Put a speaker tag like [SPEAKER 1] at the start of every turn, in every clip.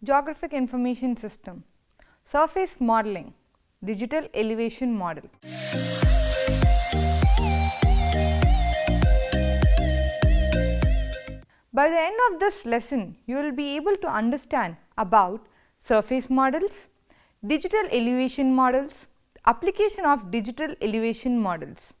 [SPEAKER 1] Geographic Information System, Surface Modeling, Digital Elevation Model. By the end of this lesson, you will be able to understand about surface models, digital elevation models, application of digital elevation models.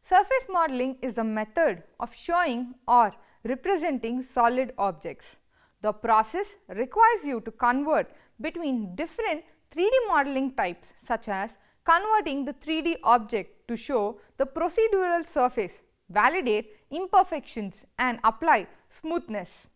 [SPEAKER 1] Surface modeling is a method of showing or representing solid objects. The process requires you to convert between different 3D modeling types, such as converting the 3D object to show the procedural surface, validate imperfections and apply smoothness.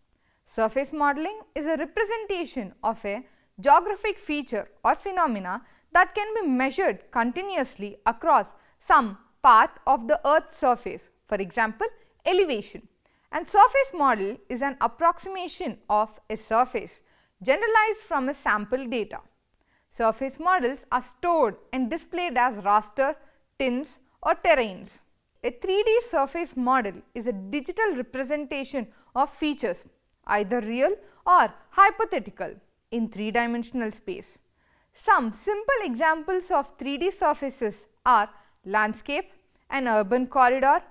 [SPEAKER 1] Surface modeling is a representation of a geographic feature or phenomena that can be measured continuously across some part of the Earth's surface, for example, elevation. And surface model is an approximation of a surface generalized from a sample data. Surface models are stored and displayed as raster, tins or terrains. A 3D surface model is a digital representation of features, either real or hypothetical, in three-dimensional space. Some simple examples of 3D surfaces are landscape, an urban corridor,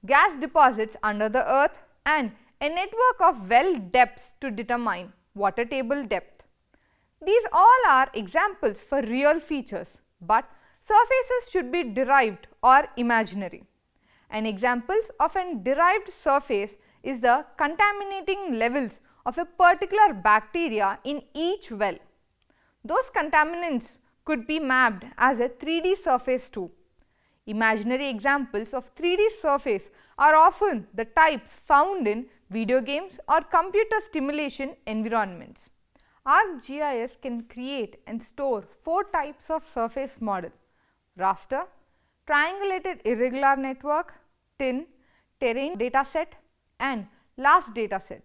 [SPEAKER 1] gas deposits under the earth, and a network of well depths to determine water table depth. These all are examples for real features, but surfaces should be derived or imaginary. An example of a derived surface is the contaminating levels of a particular bacteria in each well. Those contaminants could be mapped as a 3D surface too. Imaginary examples of 3D surface are often the types found in video games or computer simulation environments. ArcGIS can create and store 4 types of surface model: raster, triangulated irregular network, tin, terrain dataset, and last dataset.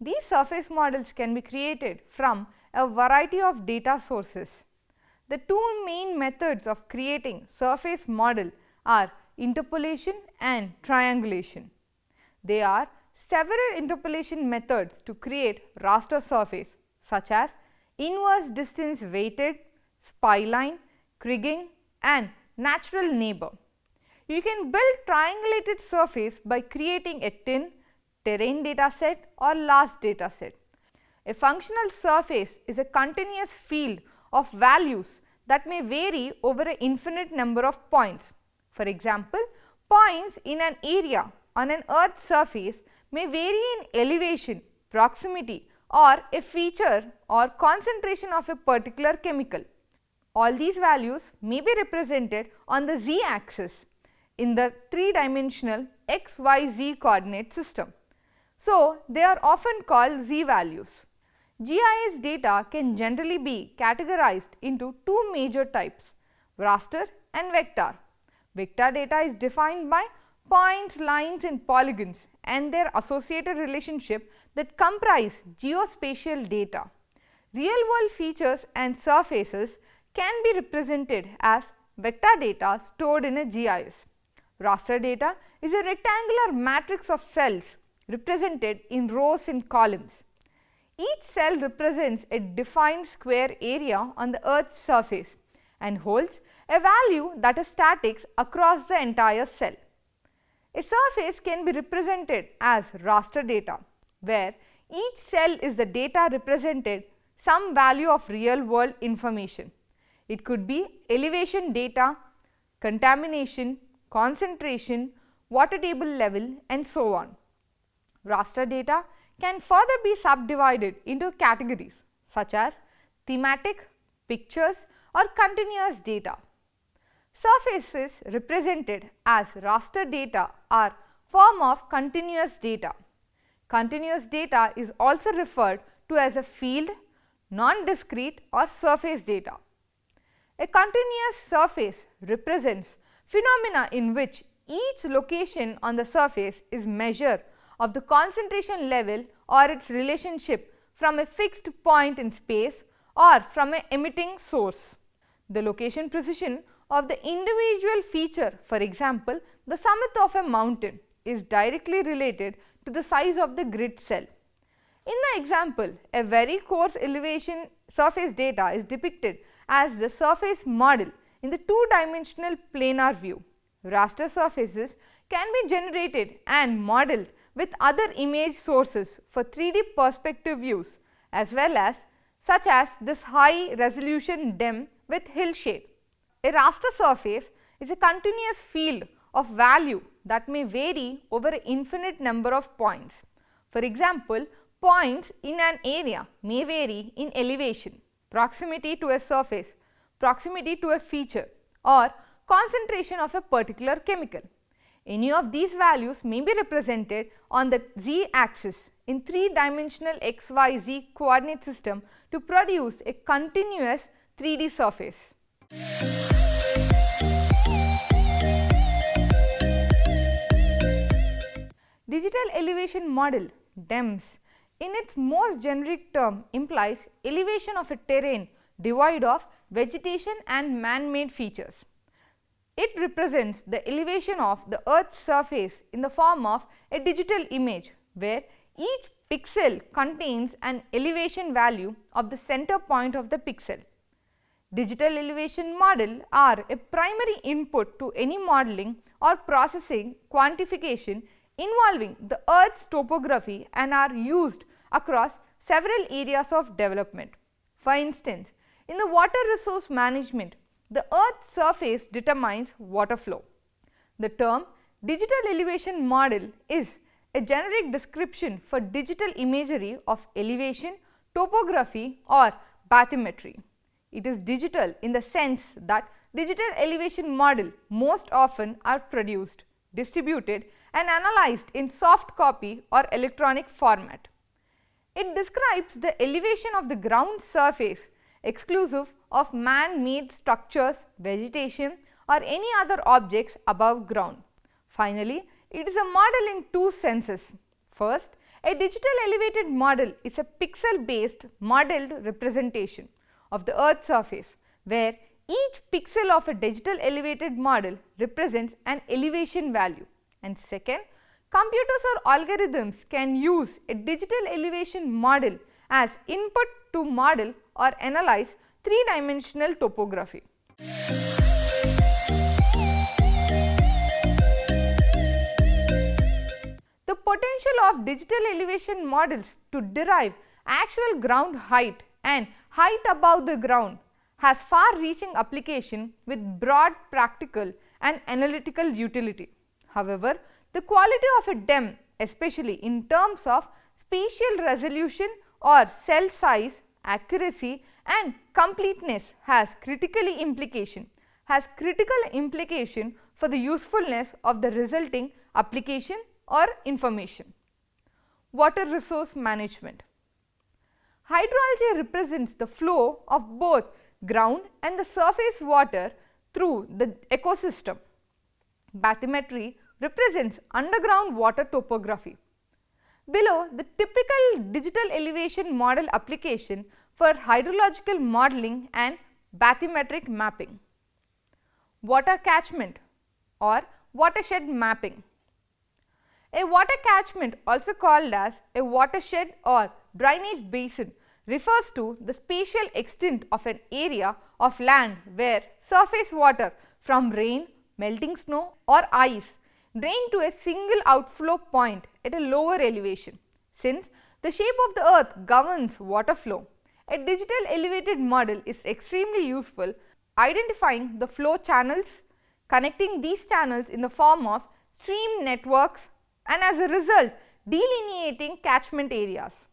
[SPEAKER 1] These surface models can be created from a variety of data sources. The two main methods of creating surface model are interpolation and triangulation. There are several interpolation methods to create raster surface, such as inverse distance weighted, spline, kriging, and natural neighbor. You can build triangulated surface by creating a tin, terrain dataset or last dataset. A functional surface is a continuous field of values that may vary over an infinite number of points. For example, points in an area on an Earth's surface may vary in elevation, proximity, or a feature or concentration of a particular chemical. All these values may be represented on the z-axis in the 3-dimensional x-y-z coordinate system. So, they are often called z-values. GIS data can generally be categorized into 2 major types: raster and vector. Vector data is defined by points, lines and polygons and their associated relationship that comprise geospatial data. Real world features and surfaces can be represented as vector data stored in a GIS. Raster data is a rectangular matrix of cells represented in rows and columns. Each cell represents a defined square area on the Earth's surface and holds a value that is static across the entire cell. A surface can be represented as raster data, where each cell is the data represented some value of real world information. It could be elevation data, contamination, concentration, water table level, and so on. Raster data can further be subdivided into categories such as thematic, pictures, or continuous data. Surfaces represented as raster data are form of continuous data. Continuous data is also referred to as a field, non-discrete or surface data. A continuous surface represents phenomena in which each location on the surface is measure of the concentration level or its relationship from a fixed point in space or from an emitting source. The location precision of the individual feature, for example, The summit of a mountain is directly related to the size of the grid cell. In the example, a very coarse elevation surface data is depicted as the surface model in the two-dimensional planar view. Raster surfaces can be generated and modeled with other image sources for 3D perspective views as well as such as this high resolution DEM with hill shade. A raster surface is a continuous field of value that may vary over an infinite number of points. For example, points in an area may vary in elevation, proximity to a surface, proximity to a feature or concentration of a particular chemical. Any of these values may be represented on the z-axis in three-dimensional xyz coordinate system to produce a continuous 3D surface. Digital elevation model (DEMS) in its most generic term implies elevation of a terrain devoid of vegetation and man-made features. It represents the elevation of the Earth's surface in the form of a digital image where each pixel contains an elevation value of the center point of the pixel. Digital elevation model are a primary input to any modeling or processing quantification involving the Earth's topography and are used across several areas of development. For instance, in the water resource management, the Earth's surface determines water flow. The term digital elevation model is a generic description for digital imagery of elevation, topography or bathymetry. It is digital in the sense that digital elevation model most often are produced, distributed and analyzed in soft copy or electronic format. It describes the elevation of the ground surface exclusive of man-made structures, vegetation or any other objects above ground. Finally, it is a model in two senses. First, a digital elevated model is a pixel-based modeled representation of the Earth's surface, where each pixel of a digital elevated model represents an elevation value. And second, computers or algorithms can use a digital elevation model as input to model or analyze three-dimensional topography. The potential of digital elevation models to derive actual ground height and height above the ground has far-reaching application with broad practical and analytical utility. However, the quality of a DEM, especially in terms of spatial resolution or cell size, accuracy and completeness has critical implication for the usefulness of the resulting application or information. Water resource management. Hydrology represents the flow of both ground and the surface water through the ecosystem. Bathymetry represents underground water topography. Below the typical digital elevation model application for hydrological modeling and bathymetric mapping. Water catchment or watershed mapping. A water catchment, also called as a watershed or drainage basin, refers to the spatial extent of an area of land where surface water from rain, melting snow or ice drain to a single outflow point at a lower elevation. Since the shape of the earth governs water flow, a digital elevated model is extremely useful identifying the flow channels, connecting these channels in the form of stream networks and as a result delineating catchment areas.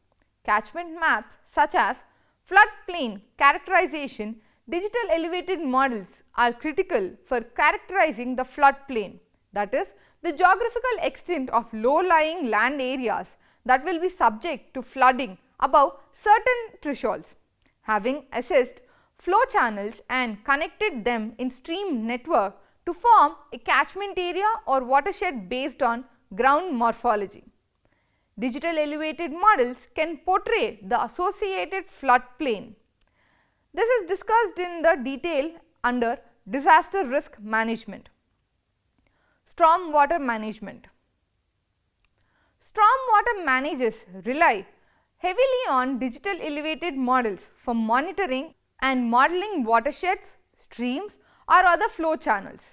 [SPEAKER 1] Catchment maps such as floodplain characterization, digital elevated models are critical for characterizing the floodplain, that is the geographical extent of low-lying land areas that will be subject to flooding above certain thresholds. Having assessed flow channels and connected them in stream network to form a catchment area or watershed based on ground morphology. Digital elevated models can portray the associated floodplain. This is discussed in the detail under disaster risk management. Stormwater management. Stormwater managers rely heavily on digital elevated models for monitoring and modeling watersheds, streams or other flow channels.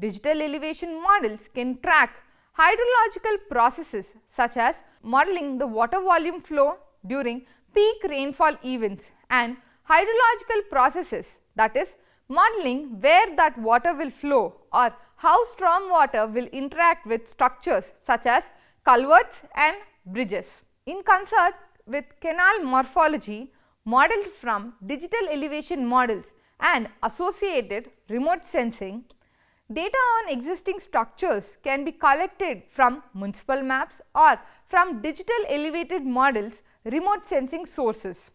[SPEAKER 1] Digital elevation models can track hydrological processes such as modeling the water volume flow during peak rainfall events and hydrological processes, that is, modeling where that water will flow or how storm water will interact with structures such as culverts and bridges. In concert with canal morphology modeled from digital elevation models and associated remote sensing, data on existing structures can be collected from municipal maps or from digital elevated models remote sensing sources.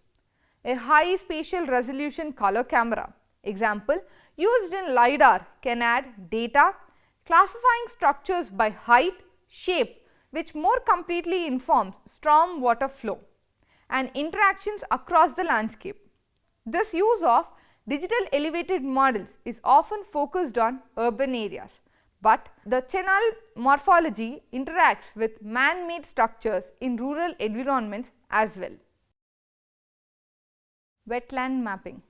[SPEAKER 1] A high spatial resolution color camera, example, used in LiDAR can add data classifying structures by height, shape, which more completely informs storm water flow and interactions across the landscape. This use of digital elevated models is often focused on urban areas, but the channel morphology interacts with man-made structures in rural environments as well. Wetland mapping.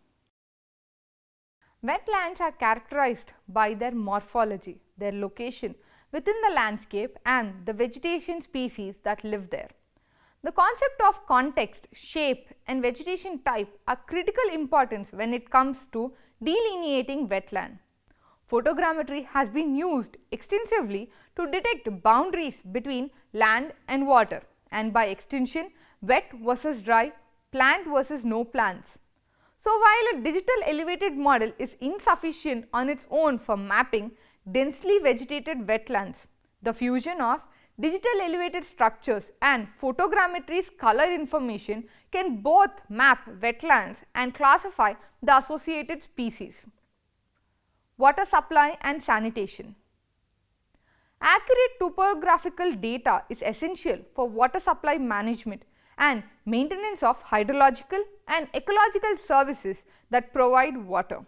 [SPEAKER 1] Wetlands are characterized by their morphology, their location within the landscape and the vegetation species that live there. The concept of context, shape and vegetation type are critical importance when it comes to delineating wetland. Photogrammetry has been used extensively to detect boundaries between land and water and by extension wet versus dry, plant versus no plants. So, while a digital elevated model is insufficient on its own for mapping densely vegetated wetlands, the fusion of digital elevated structures and photogrammetry's color information can both map wetlands and classify the associated species. Water supply and sanitation. Accurate topographical data is essential for water supply management and maintenance of hydrological and ecological services that provide water.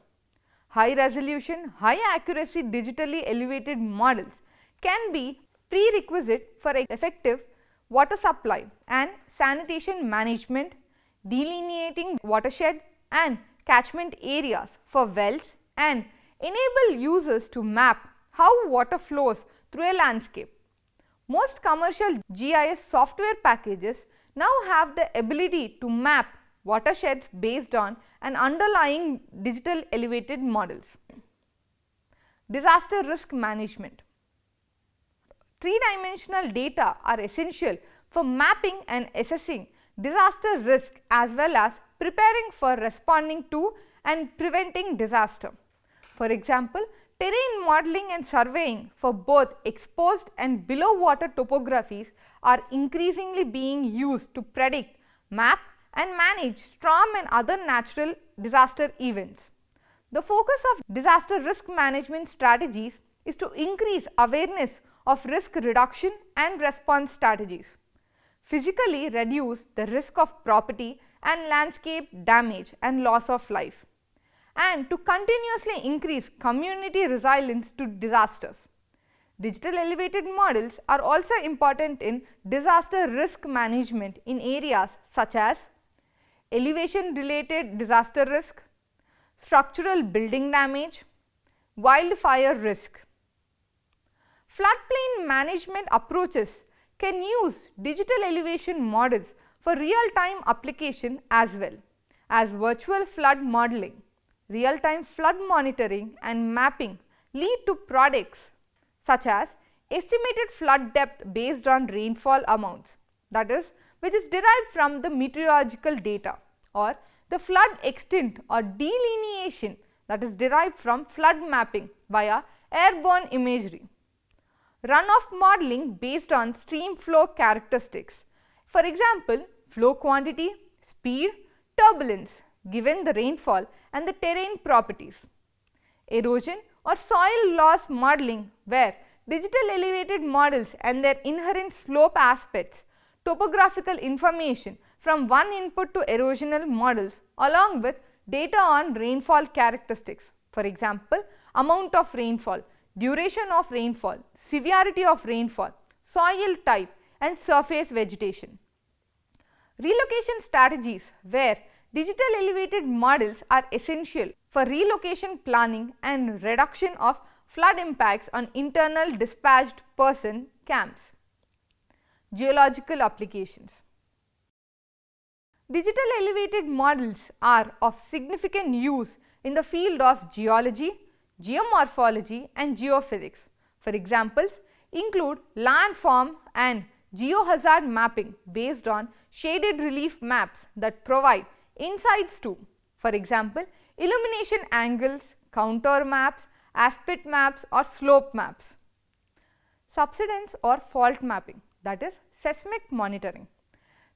[SPEAKER 1] High resolution, high accuracy digitally elevated models can be prerequisite for effective water supply and sanitation management, delineating watershed and catchment areas for wells and enable users to map how water flows through a landscape. Most commercial GIS software packages now have the ability to map watersheds based on an underlying digital elevated models. Disaster risk management. Three-dimensional data are essential for mapping and assessing disaster risk as well as preparing for responding to and preventing disaster. For example, terrain modeling and surveying for both exposed and below water topographies are increasingly being used to predict, map and manage storm and other natural disaster events. The focus of disaster risk management strategies is to increase awareness of risk reduction and response strategies, physically reduce the risk of property and landscape damage and loss of life, and to continuously increase community resilience to disasters. Digital elevated models are also important in disaster risk management in areas such as elevation related disaster risk, structural building damage, wildfire risk. Floodplain management approaches can use digital elevation models for real-time application as well as virtual flood modeling. Real-time flood monitoring and mapping lead to products such as estimated flood depth based on rainfall amounts, that is, which is derived from the meteorological data, or the flood extent or delineation that is derived from flood mapping via airborne imagery. Runoff modeling based on stream flow characteristics, for example, flow quantity, speed, turbulence given the rainfall and the terrain properties. Erosion or soil loss modeling, where digital elevated models and their inherent slope aspects, topographical information from one input to erosional models along with data on rainfall characteristics, for example, amount of rainfall, duration of rainfall, severity of rainfall, soil type and surface vegetation. Relocation strategies, where digital elevated models are essential for relocation planning and reduction of flood impacts on internal dispatched person camps. Geological applications. Digital elevated models are of significant use in the field of geology, geomorphology and geophysics. For examples include landform and geohazard mapping based on shaded relief maps that provide insights to, for example, illumination angles, contour maps, aspect maps or slope maps. Subsidence or fault mapping, that is seismic monitoring.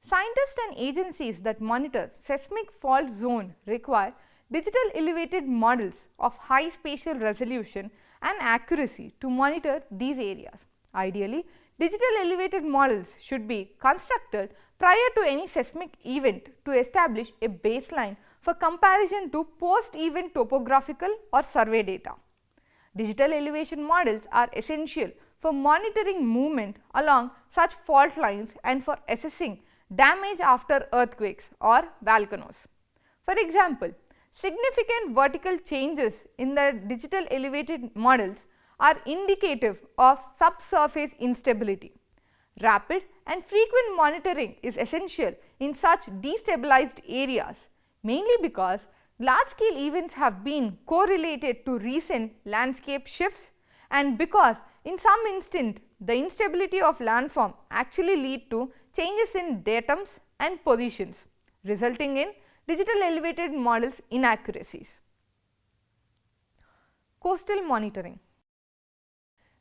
[SPEAKER 1] Scientists and agencies that monitor seismic fault zone require digital elevated models of high spatial resolution and accuracy to monitor these areas. Ideally, digital elevated models should be constructed prior to any seismic event to establish a baseline for comparison to post-event topographical or survey data. Digital elevation models are essential for monitoring movement along such fault lines and for assessing damage after earthquakes or volcanoes. For example, significant vertical changes in the digital elevated models are indicative of subsurface instability. Rapid and frequent monitoring is essential in such destabilized areas, mainly because large-scale events have been correlated to recent landscape shifts and because in some instant the instability of landform actually lead to changes in datums and positions, resulting in digital elevated models inaccuracies. Coastal monitoring.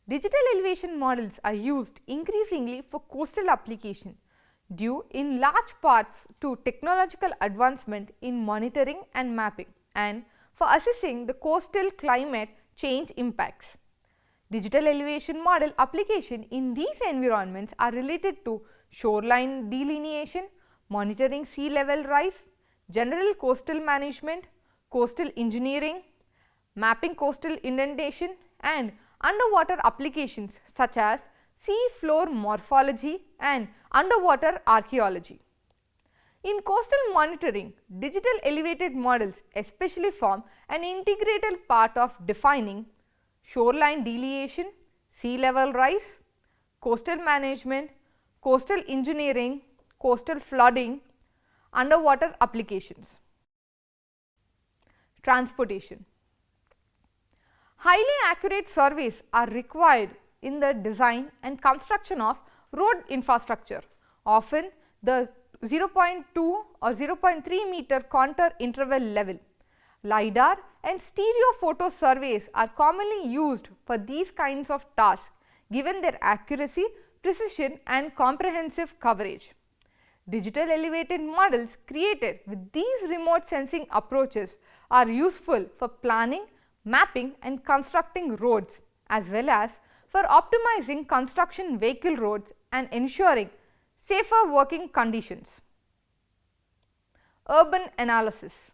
[SPEAKER 1] Digital elevation models are used increasingly for coastal application due in large parts to technological advancement in monitoring and mapping and for assessing the coastal climate change impacts. Digital elevation model application in these environments are related to shoreline delineation, monitoring sea level rise, general coastal management, coastal engineering, mapping coastal indentation and underwater applications such as sea floor morphology and underwater archaeology. In coastal monitoring, digital elevated models especially form an integral part of defining shoreline delineation, sea level rise, coastal management, coastal engineering, coastal flooding, underwater applications. Transportation. Highly accurate surveys are required in the design and construction of road infrastructure. Often the 0.2 or 0.3 meter contour interval level. LiDAR and stereo photo surveys are commonly used for these kinds of tasks given their accuracy, precision and comprehensive coverage. Digital elevated models created with these remote sensing approaches are useful for planning, mapping and constructing roads as well as for optimizing construction vehicle roads and ensuring safer working conditions. Urban analysis.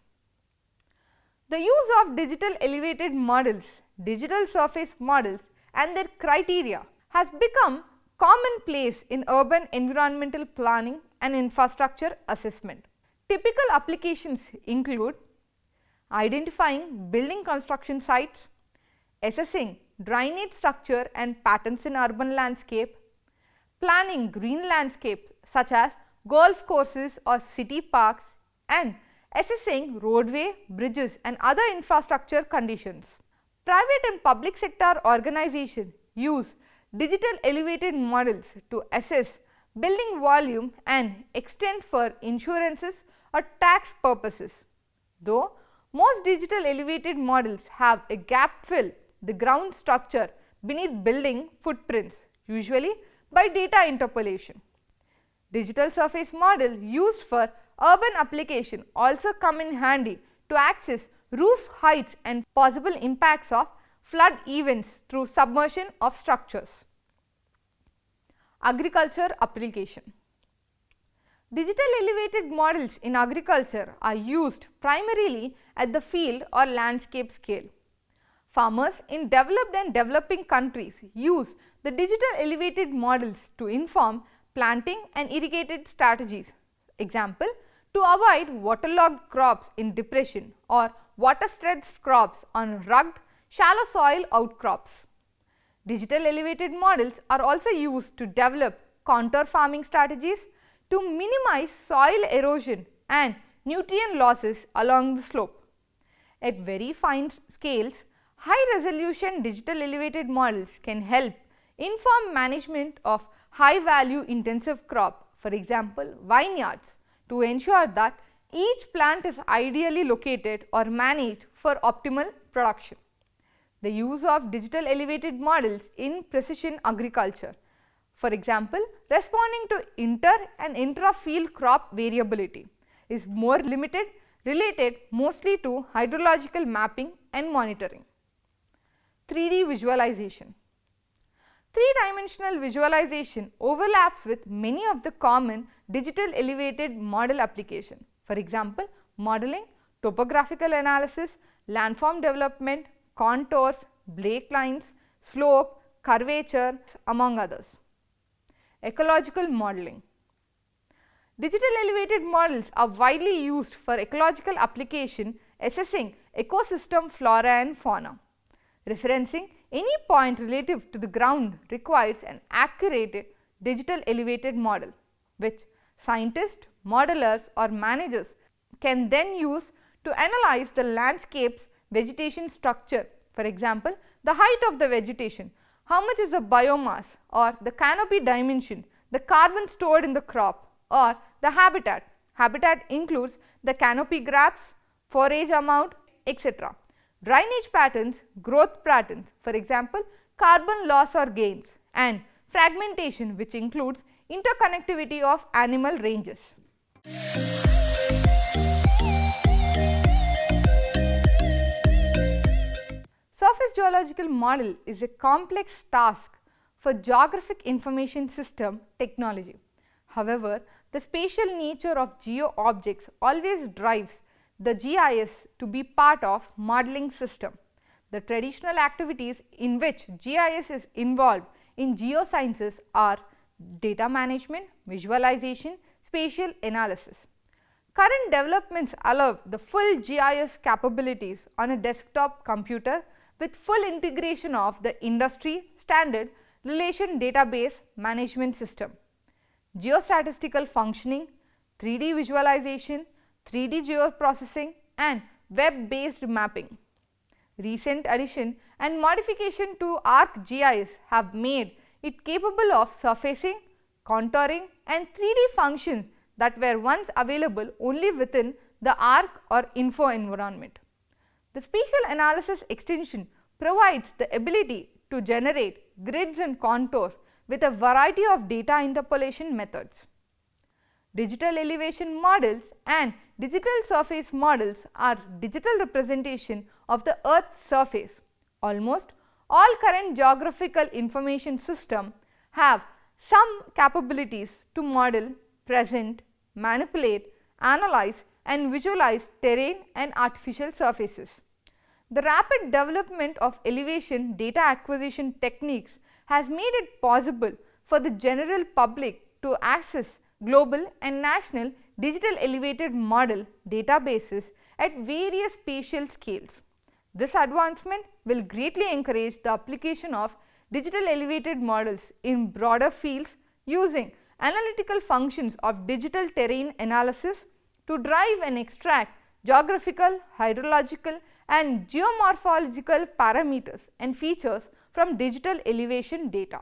[SPEAKER 1] The use of digital elevated models, digital surface models and their criteria has become commonplace in urban environmental planning and infrastructure assessment. Typical applications include identifying building construction sites, assessing drainage structure and patterns in urban landscape, planning green landscapes such as golf courses or city parks and assessing roadway, bridges and other infrastructure conditions. Private and public sector organizations use digital elevated models to assess building volume and extent for insurances or tax purposes. Though most digital elevated models have a gap fill the ground structure beneath building footprints, usually by data interpolation. Digital surface model used for urban application also come in handy to access roof heights and possible impacts of flood events through submersion of structures. Agriculture application. Digital elevated models in agriculture are used primarily at the field or landscape scale. Farmers in developed and developing countries use the digital elevated models to inform planting and irrigated strategies. Example, to avoid waterlogged crops in depression or water-stressed crops on rugged, shallow soil outcrops. Digital elevated models are also used to develop contour farming strategies to minimize soil erosion and nutrient losses along the slope. At very fine scales, high-resolution digital elevated models can help inform management of high-value intensive crop, for example, vineyards, to ensure that each plant is ideally located or managed for optimal production. The use of digital elevated models in precision agriculture, for example, responding to inter and intra-field crop variability, is more limited, related mostly to hydrological mapping and monitoring. 3D visualization. Three-dimensional visualization overlaps with many of the common digital elevated model applications. For example, modeling, topographical analysis, landform development, contours, break lines, slope, curvature, among others. Ecological modeling. Digital elevated models are widely used for ecological application assessing ecosystem flora and fauna. Referencing any point relative to the ground requires an accurate digital elevated model, which scientists, modelers or managers can then use to analyze the landscape's vegetation structure. For example, the height of the vegetation, how much is the biomass or the canopy dimension, the carbon stored in the crop or the habitat. Habitat includes the canopy gaps, forage amount, etc. Drainage patterns, growth patterns, for example, carbon loss or gains, and fragmentation, which includes interconnectivity of animal ranges. Surface geological model is a complex task for geographic information system technology. However, the spatial nature of geo objects always drives the GIS to be part of modeling system. The traditional activities in which GIS is involved in geosciences are data management, visualization, spatial analysis. Current developments allow the full GIS capabilities on a desktop computer with full integration of the industry standard relation database management system, geostatistical functioning, 3D visualization, 3D geoprocessing and web-based mapping. Recent addition and modification to ArcGIS have made it capable of surfacing, contouring and 3D functions that were once available only within the Arc or Info environment. The spatial analysis extension provides the ability to generate grids and contours with a variety of data interpolation methods. Digital elevation models and digital surface models are digital representation of the Earth's surface. Almost all current geographical information systems have some capabilities to model, present, manipulate, analyze and visualize terrain and artificial surfaces. The rapid development of elevation data acquisition techniques has made it possible for the general public to access global and national digital elevated model databases at various spatial scales. This advancement will greatly encourage the application of digital elevated models in broader fields using analytical functions of digital terrain analysis to drive and extract geographical, hydrological and geomorphological parameters and features from digital elevation data.